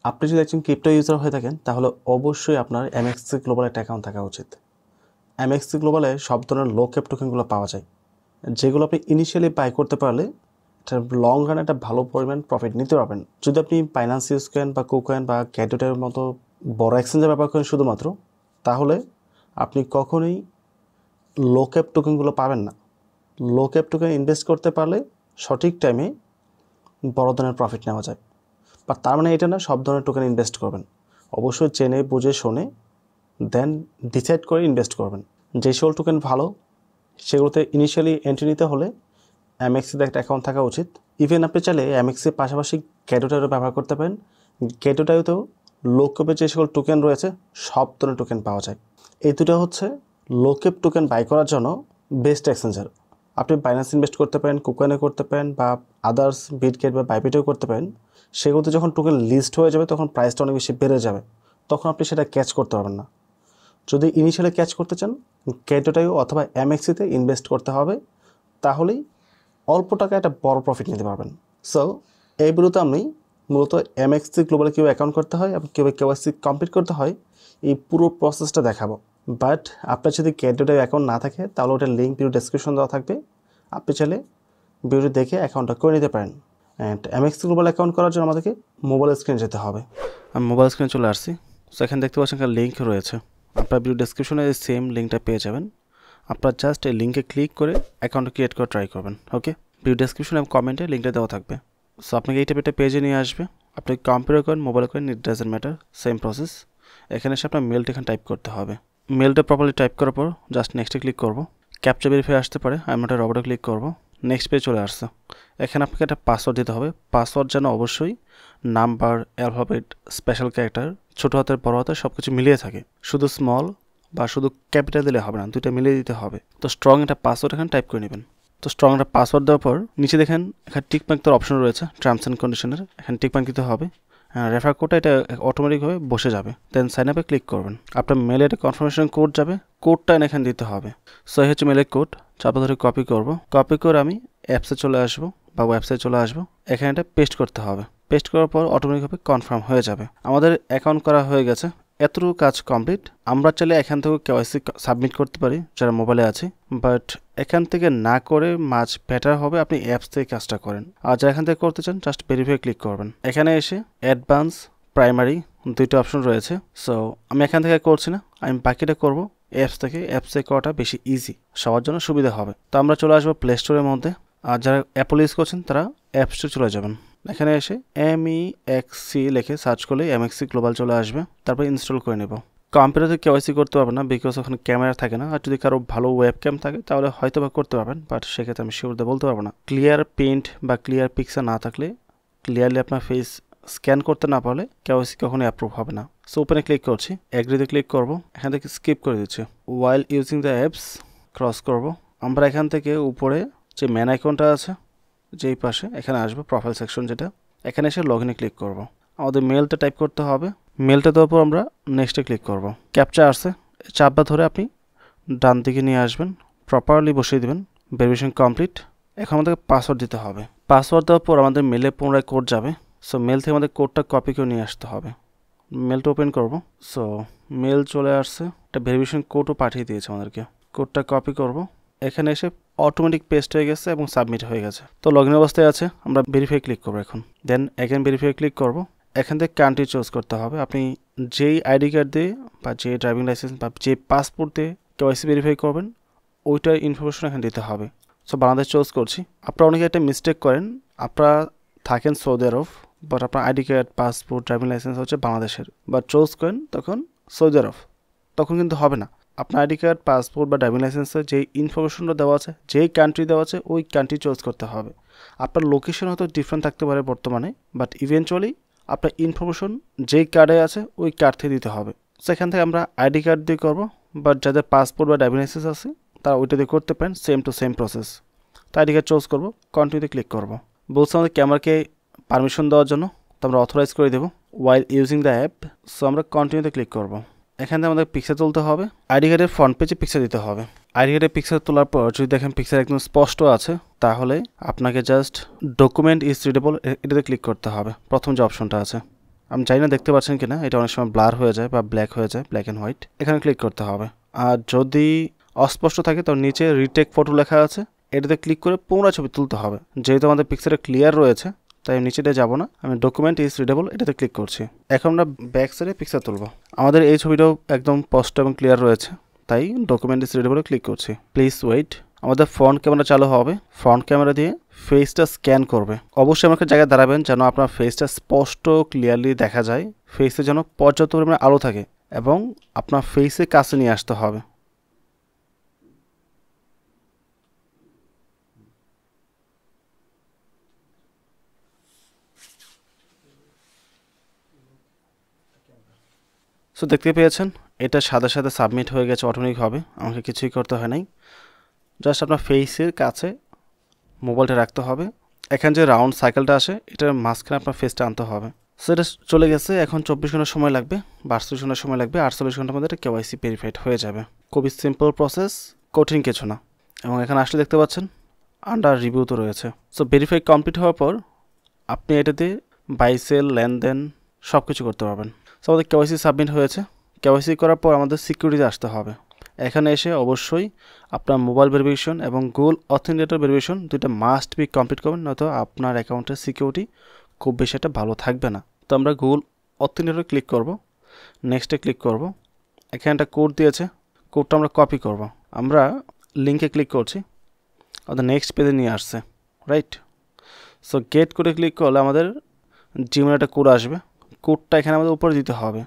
আপনি যদি একজন ক্রিপ্টো ইউজার হয়ে থাকেন তাহলে অবশ্যই আপনার এমএক্সসি গ্লোবাল একটা অ্যাকাউন্ট থাকা উচিত। এমএক্সসি গ্লোবালে সব ধরনের লো ক্যাপ টোকেনগুলো পাওয়া যায়, যেগুলো আপনি ইনিশিয়ালি বাই করতে পারলে লং রানে একটা ভালো পরিমাণ প্রফিট নিতে পারবেন। যদি আপনি বাইন্যান্স ইউজ করেন বা কুকয়েন বা ক্যাডোটের মতো বড় এক্সচেঞ্জে ব্যবহার করেন শুধুমাত্র, তাহলে আপনি কখনোই লো ক্যাপ টোকেনগুলো পাবেন না। লো ক্যাপ টোকেন ইনভেস্ট করতে পারলে সঠিক টাইমে বড় ধরনের প্রফিট নেওয়া যায়। বা তার মানে এটা না সব ধরনের টোকেন ইনভেস্ট করবেন, অবশ্যই চেনে বুঝে শুনে দেন ডিসাইড করে ইনভেস্ট করবেন। যে সকল টোকেন ভালো সেগুলোতে ইনিশিয়ালি এন্ট্রি নিতে হলে এমএক্সিতে একটা অ্যাকাউন্ট থাকা উচিত। ইভেন আপনি চাইলে এমএক্সির পাশাপাশি ক্যাডোটারও ব্যবহার করতে পারেন। ক্যাডোটাইতেও লো ক্যাপের যে সকল টোকেন রয়েছে সব ধরনের টোকেন পাওয়া যায়। এই দুটো হচ্ছে লো ক্যাপ টোকেন বাই করার জন্য বেস্ট এক্সচেঞ্জার। আপনি বাইন্যান্স ইনভেস্ট করতে পারেন, কুকয়েনে করতে পারেন বা আদার্স বিটগেট বা বাইবিটেও করতে পারেন। সেগুলোতে যখন টোকেন লিস্ট হয়ে যাবে তখন প্রাইসটা অনেক বেশি বেড়ে যাবে, তখন আপনি সেটা ক্যাচ করতে পারবেন না। যদি ইনিশিয়ালি ক্যাচ করতে চান ক্যাডোটাইও অথবা এমএক্সিতে ইনভেস্ট করতে হবে, তাহলেই অল্প টাকায় একটা বড় প্রফিট নিতে পারবেন। সো এই ভিডিওতে আমি মূলত এমএক্সসি গ্লোবালে কীভাবে অ্যাকাউন্ট করতে হয় এবং কীভাবে কেওয়াইসি কমপ্লিট করতে হয় এই পুরো প্রসেসটা দেখাবো। বাট আপনার যদি ক্যাডোটাই অ্যাকাউন্ট না থাকে তাহলে ওটার লিঙ্ক ভিডিও ডেসক্রিপশন দেওয়া থাকবে, আপনি চাইলে ভিডিও দেখে অ্যাকাউন্টটা করে নিতে পারেন। অ্যান্ড এমএক্সসি গ্লোবাল অ্যাকাউন্ট করার জন্য আমাদেরকে মোবাইল স্ক্রিনে যেতে হবে। আমি মোবাইল স্ক্রিনে চলে আসছি। সো এখানে দেখতে পাচ্ছেন একটা লিঙ্ক রয়েছে, আপনার ভিডিও ডেসক্রিপশনে সেম লিঙ্কটা পেয়ে যাবেন। আপনার জাস্ট এই লিঙ্কে ক্লিক করে অ্যাকাউন্ট ক্রিয়েট করে ট্রাই করবেন। ওকে, ভিডিও ডেসক্রিপশন এবং কমেন্টে লিঙ্কটা দেওয়া থাকবে। সো আপনাকে এই টাইপের একটা পেজে নিয়ে আসবে। আপনি কম্পিউটার করেন, মোবাইল করেন, it doesn't matter, same process. এখানে এসে আপনার মেলটা এখানে টাইপ করতে হবে। মেলটা প্রপারলি টাইপ করার পর জাস্ট নেক্সটে ক্লিক করব। ক্যাপচা ভেরিফাই আসতে পারে, আমি একটা রবটে ক্লিক করব। নেক্সট পেজ চলে আসছে। এখানে আপনাকে একটা পাসওয়ার্ড দিতে হবে। পাসওয়ার্ড যেন অবশ্যই নাম্বার, অ্যালফাবেট, স্পেশাল ক্যারেক্টার, ছোটো হাতের বড় হাতের সব কিছু মিলিয়ে থাকে। শুধু স্মল বা শুধু ক্যাপিটাল দিলে হবে না, দুইটা মিলিয়ে দিতে হবে। তো স্ট্রং একটা পাসওয়ার্ড এখানে টাইপ করে নেবেন। তো স্ট্রং একটা পাসওয়ার্ড দেওয়ার পর নিচে দেখেন এখানে টিকমার্ক তোর অপশন রয়েছে, টার্মস অ্যান্ড কন্ডিশনের। এখানে টিকমার্ক দিতে হবে। রেফার কোডটা এটা অটোমেটিকভাবে বসে যাবে। দেন সাইন আপে ক্লিক করবেন। আপনার মেলে একটা কনফার্মেশন কোড যাবে, কোডটা এখানে দিতে হবে। সো এই হচ্ছে মেলের কোড। চাপা ধরে কপি করব। কপি করে আমি অ্যাপসে চলে আসবো বা ওয়েবসাইটে চলে আসবো। এখানে এটা পেস্ট করতে হবে। পেস্ট করার পর অটোমেটিকভাবে কনফার্ম হয়ে যাবে। আমাদের অ্যাকাউন্ট করা হয়ে গেছে, এতটুকু কাজ কমপ্লিট। আমরা চাইলে এখান থেকে কেওয়াইসি সাবমিট করতে পারি যারা মোবাইলে আছে, বাট এখান থেকে না করে মাছ বেটার হবে আপনি অ্যাপস থেকে কাজটা করেন। আর যারা এখান থেকে করতে চান জাস্ট ভেরিফাই ক্লিক করবেন। এখানে এসে অ্যাডভান্স, প্রাইমারি দুইটা অপশন রয়েছে। সো আমি এখান থেকে করছি না, আমি বাকিটা করব অ্যাপস থেকে। অ্যাপসে করাটা বেশি ইজি, সবার জন্য সুবিধা হবে। তো আমরা চলে আসবো প্লে স্টোরের মধ্যে। আর যারা অ্যাপল ইউজ করছেন তারা অ্যাপ স্টোরে চলে যাবেন। এখানে এসে MEXC লিখে সার্চ করলে এমএক্সসি গ্লোবাল চলে আসবে। তারপর ইনস্টল করে নেব। কম্পিউটারে কেওয়াইসি করতে পারবেন না, বিকজ ওখানে ক্যামেরা থাকে না। আর যদি কারো ভালো ওয়েব ক্যাম থাকে তাহলে হয়তো বা করতে পারবেন, বাট সেক্ষেত্রে আমি শিওর বলতে পারবো না। ক্লিয়ার প্রিন্ট বা ক্লিয়ার পিকচার না থাকলে, ক্লিয়ারলি আপনার ফেস স্ক্যান করতে না পারলে কেওয়াইসি কখনোই অ্যাপ্রুভ হবে না। সো ওপেনে ক্লিক করছি, এগ্রিতে ক্লিক করব। এখান থেকে স্কিপ করে দিচ্ছি। ওয়াইল ইউজিং দ্য অ্যাপস ক্রস করব। আমরা এখান থেকে উপরে যে ম্যান আইকনটা আছে যেই পাশে, এখানে আসবো প্রোফাইল সেকশন যেটা, এখানে এসে লগ ইনে ক্লিক করব। আমাদের মেলটা টাইপ করতে হবে। মেলটা দেওয়ার পর আমরা নেক্সটে ক্লিক করব। ক্যাপচা আসছে, চাপবা ধরে আপনি ডান দিকে নিয়ে আসবেন, প্রপারলি বসিয়ে দেবেন। Verification complete. এখন আমাদেরকে পাসওয়ার্ড দিতে হবে। পাসওয়ার্ড দেওয়ার পর আমাদের মেলে পুনরায় কোড যাবে। সো মেল থেকে আমাদের কোডটা কপি করে নিয়ে আসতে হবে। মেলটা ওপেন করব। সো মেল চলে আসছে, একটা ভেরিফিকেশন কোডও পাঠিয়ে দিয়েছে আমাদেরকে। কোডটা কপি করব। এখানে এসে অটোমেটিক পেস্ট হয়ে গেছে এবং সাবমিট হয়ে গেছে। তো লগ ইন অবস্থায় আছে, আমরা ভেরিফাই ক্লিক করবো এখন। দেন এগেন ভেরিফাই ক্লিক করব। এখান থেকে কান্ট্রি চুজ করতে হবে। আপনি যেই আইডি কার্ড দিয়ে বা যে ড্রাইভিং লাইসেন্স বা যে পাসপোর্ট দিয়ে কেওয়াইসি ভেরিফাই করবেন ওইটার ইনফরমেশন এখানে দিতে হবে। সো বাংলাদেশ চুজ করছি। আপনারা অনেকে একটা মিস্টেক করেন, আপনারা থাকেন সৌদি আরব, বাট আপনার ID card, passport, driving licence হচ্ছে বাংলাদেশের, বা চুজ করেন তখন সৌদি আরব, তখন কিন্তু হবে না। আপনার আইডি কার্ড, পাসপোর্ট বা ড্রাইভিং লাইসেন্সে যেই ইনফরমেশনটা দেওয়া আছে, যেই কান্ট্রি দেওয়া আছে ওই কান্ট্রি চুজ করতে হবে। আপনার লোকেশন হয়তো ডিফারেন্ট থাকতে পারে বর্তমানে, বাট ইভেনচুয়ালি আপনার ইনফরমেশন যেই কার্ডে আছে ওই কার্ড থেকে দিতে হবে। সেখান থেকে আমরা আইডি কার্ড দিয়ে করবো, বাট যাদের পাসপোর্ট বা ড্রাইভিং লাইসেন্স আছে তারা ওইটা দিয়ে করতে পারেন, সেম টু সেম প্রসেস। তো আইডি কার্ড চুজ করবো, কন্টিনিউতে ক্লিক করবো। বলছে আমাদের ক্যামেরাকে পারমিশন দেওয়ার জন্য, তো আমরা অথরাইজ করে দেবো ওয়াইল ইউজিং দ্য অ্যাপ। সো আমরা কন্টিনিউতে ক্লিক করবো। এখানে আমাদের পিকচার তুলতে হবে। আইডি কার্ডের ফ্রন্ট পেজে পিকচার দিতে হবে। আইডি কার্ডের পিকচার তোলার পর যদি দেখেন পিকচার একদম স্পষ্ট আছে, তাহলে আপনাকে জাস্ট ডকুমেন্ট ইজ রিডেবল এটাতে ক্লিক করতে হবে, প্রথম যে অপশনটা আছে। আমি জানি না দেখতে পাচ্ছেন কিনা, এটা অনেক সময় ব্লার হয়ে যায় বা ব্ল্যাক হয়ে যায়, ব্ল্যাক অ্যান্ড হোয়াইট। এখানে ক্লিক করতে হবে। আর যদি অস্পষ্ট থাকে তো নিচে রিটেক ফটো লেখা আছে, এটাতে ক্লিক করে পুনরায় ছবি তুলতে হবে। যেহেতু আমাদের পিকচারটা ক্লিয়ার রয়েছে তাই আমি নিচেটা যাব না, আমি ডকুমেন্ট ইজ রিডেবল এটাতে ক্লিক করছি। এখন আমরা ব্যাক সাইডে পিকচার তুলব। আমাদের এই ছবিটাও একদম স্পষ্ট এবং ক্লিয়ার রয়েছে, তাই ডকুমেন্ট ইজ রিডেবলে ক্লিক করছি। Please wait. আমাদের ফ্রন্ট ক্যামেরা চালু হবে। ফ্রন্ট ক্যামেরা দিয়ে ফেসটা স্ক্যান করবে। অবশ্যই আমাকে জায়গায় দাঁড়াবেন যেন আপনার ফেসটা স্পষ্ট ক্লিয়ারলি দেখা যায়, ফেসে যেন পর্যাপ্ত পরিমাণে আলো থাকে এবং আপনার ফেসে কাছে নিয়ে আসতে হবে। সো দেখতে পেয়েছেন এটা সাথে সাথে সাবমিট হয়ে গেছে অটোমেটিকভাবে, আমাকে কিছুই করতে হয় নাই। জাস্ট আপনার ফেসের কাছে মোবাইলটা রাখতে হবে। এখানে যে রাউন্ড সাইকেলটা আসে এটার মাঝখানে আপনার ফেসটা আনতে হবে। সো এটা চলে গেছে। এখন 24 ঘন্টা সময় লাগবে, 42 ঘন্টা সময় লাগবে, 48 ঘন্টার মধ্যে এটা কেওয়াইসি ভেরিফাইড হয়ে যাবে। খুবই সিম্পল প্রসেস, কঠিন কিছু না। এবং এখানে আসলে দেখতে পাচ্ছেন আন্ডার রিভিউ তো রয়েছে। সো ভেরিফাই কমপ্লিট হওয়ার পর আপনি এটাতে বাই সেল, লেনদেন সব কিছু করতে পারবেন। সো আমাদের কেওয়াইসি সাবমিট হয়েছে। কেওয়াইসি করার পর আমাদের সিকিউরিটিতে আসতে হবে। এখানে এসে অবশ্যই আপনার মোবাইল ভেরিফিকেশন এবং গুগল অথেন্টিকেটর ভেরিফিকেশন দুইটা মাস্ট বি কমপ্লিট করবেন, নয়তো আপনার অ্যাকাউন্টের সিকিউরিটি খুব বেশি একটা ভালো থাকবে না। তো আমরা গুগল অথেন্টিকেটর ক্লিক করব, নেক্সটে ক্লিক করব। এখানে একটা কোড দিয়েছে, কোডটা আমরা কপি করব। আমরা লিঙ্কে ক্লিক করছি, আমাদের নেক্সট পেজে নিয়ে আসছে, রাইট। সো গেট কোডে ক্লিক করলে আমাদের জিমেল একটা কোড আসবে। কোডটা এখানে আমাদের উপরে দিতে হবে।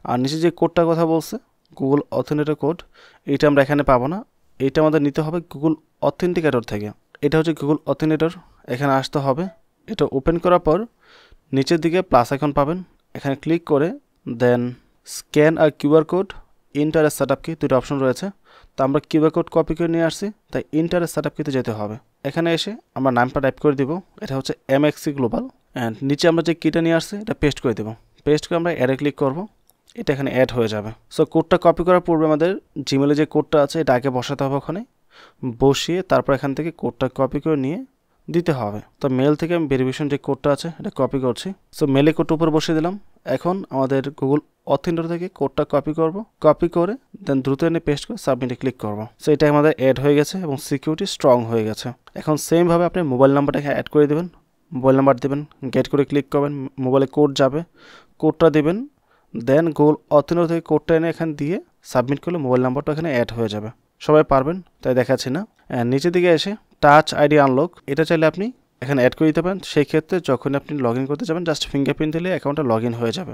আর নিচে যে কোডটার কথা বলছে গুগল অথেন্টিকেটর কোড, এইটা আমরা এখানে পাবো না, এইটা আমাদের নিতে হবে গুগল অথেন্টিকেটর থেকে। এটা হচ্ছে গুগল অথেন্টিকেটর। এখানে আসতে হবে, এটা ওপেন করার পর নিচের দিকে প্লাস আইকন পাবেন, এখানে ক্লিক করে দেন স্ক্যান আর QR code, enter set up কি, দুটো অপশন রয়েছে। তো আমরা কিউআর কোড কপি করে নিয়ে আসছি, তাই ইন্টার সেট আপ কিতে যেতে হবে। এখানে এসে আমরা নামটা টাইপ করে দিব, এটা হচ্ছে MXC গ্লোবাল। অ্যান্ড নিচে আমরা যে কিটা নিয়ে আসছি এটা পেস্ট করে দেবো। পেস্ট করে আমরা অ্যাডে ক্লিক করব, এটা এখানে অ্যাড হয়ে যাবে। সো কোডটা কপি করার পূর্বে আমাদের জিমেলে যে কোডটা আছে এটা আগে বসাতে হবে, ওখানে বসিয়ে তারপর এখান থেকে কোডটা কপি করে নিয়ে দিতে হবে। তো মেল থেকে আমি ভেরিফিকেশন যে কোডটা আছে এটা কপি করছি। সো মেলে কোডটা উপরে বসিয়ে দিলাম। এখন আমাদের গুগল অথেন্টিকেটর থেকে কোডটা কপি করব, কপি করে দেন দ্রুত এনে পেস্ট করে সাবমিটে ক্লিক করব। সো এটা আমাদের অ্যাড হয়ে গেছে এবং সিকিউরিটি স্ট্রং হয়ে গেছে। এখন সেমভাবে আপনি মোবাইল নাম্বারটা এখানে অ্যাড করে দেবেন, মোবাইল নাম্বার দেবেন, গেট করে ক্লিক করবেন, মোবাইলে কোড যাবে, কোডটা দেবেন, দেন গুগল অথেন্টিকেটর থেকে কোডটা এনে এখানে দিয়ে সাবমিট করলে মোবাইল নাম্বারটা এখানে অ্যাড হয়ে যাবে। সবাই পারবেন তাই দেখাচ্ছি না। নিচের দিকে এসে টাচ আইডি আনলক, এটা চাইলে আপনি এখানে অ্যাড করে দিতে পারেন। সেই ক্ষেত্রে যখন আপনি লগ ইন করতে যাবেন জাস্ট ফিঙ্গারপ্রিন্ট দিলে অ্যাকাউন্টটা লগ ইন হয়ে যাবে।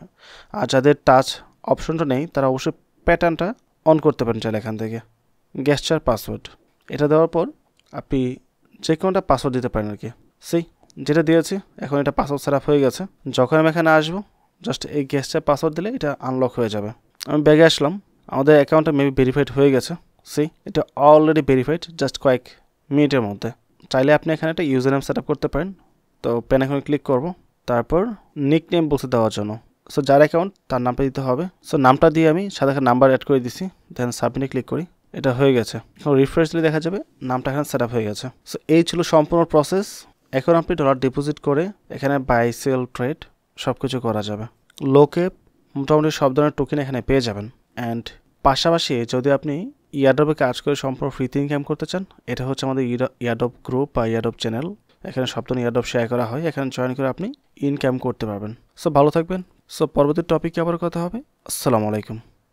আর যাদের টাচ অপশনটা নেই তারা অবশ্যই প্যাটার্নটা অন করতে পারেন চাইলে এখান থেকে। গেস্টার পাসওয়ার্ড এটা দেওয়ার পর আপনি যে কোনোটা পাসওয়ার্ড দিতে পারেন আর কি। সেই যেটা দিয়েছি এখন এটা পাসওয়ার্ড সেট আপ হয়ে গেছে। যখন আমি এখানে আসবো জাস্ট এই গেস্টার পাসওয়ার্ড দিলে এটা আনলক হয়ে যাবে। আমি ব্যাগে আসলাম, আমাদের অ্যাকাউন্টটা মেবি ভেরিফাইড হয়ে গেছে। সেই এটা অলরেডি ভেরিফাইড জাস্ট কয়েক মিনিটের মধ্যে। চাইলে আপনি এখানে একটা ইউজার নেম সেট আপ করতে পারেন। তো পেন এখন ক্লিক করব, তারপর নিক নেম বলতে দেওয়ার জন্য সো যার অ্যাকাউন্ট তার নামটা দিতে হবে। সো নামটা দিয়ে আমি সাথে একটা নাম্বার অ্যাড করে দিছি, দেন সাবমিটে ক্লিক করি, এটা হয়ে গেছে। এখন রিফ্রেশ দিলে দেখা যাবে নামটা এখানে সেট আপ হয়ে গেছে। সো এই ছিল সম্পূর্ণ প্রসেস। এখন আপনি ডলার ডিপোজিট করে এখানে বাই সেল ট্রেড সব কিছু করা যাবে। লোকে মোটামুটি সব ধরনের টোকেন এখানে পেয়ে যাবেন। অ্যান্ড পাশাপাশি যদি আপনি ইয়ারডপে কাজ করে সম্পূর্ণ ফ্রিতে ইনকাম করতে চান, এটা হচ্ছে আমাদের ইয়ারডপ গ্রুপ বা ইয়ারডপ চ্যানেল। এখানে সব ধরনের ইয়ারডপ শেয়ার করা হয়, এখানে জয়েন করে আপনি ইনকাম করতে পারবেন। সো ভালো থাকবেন। সো পরবর্তী টপিকে আবার কথা হবে। আসসালামু আলাইকুম।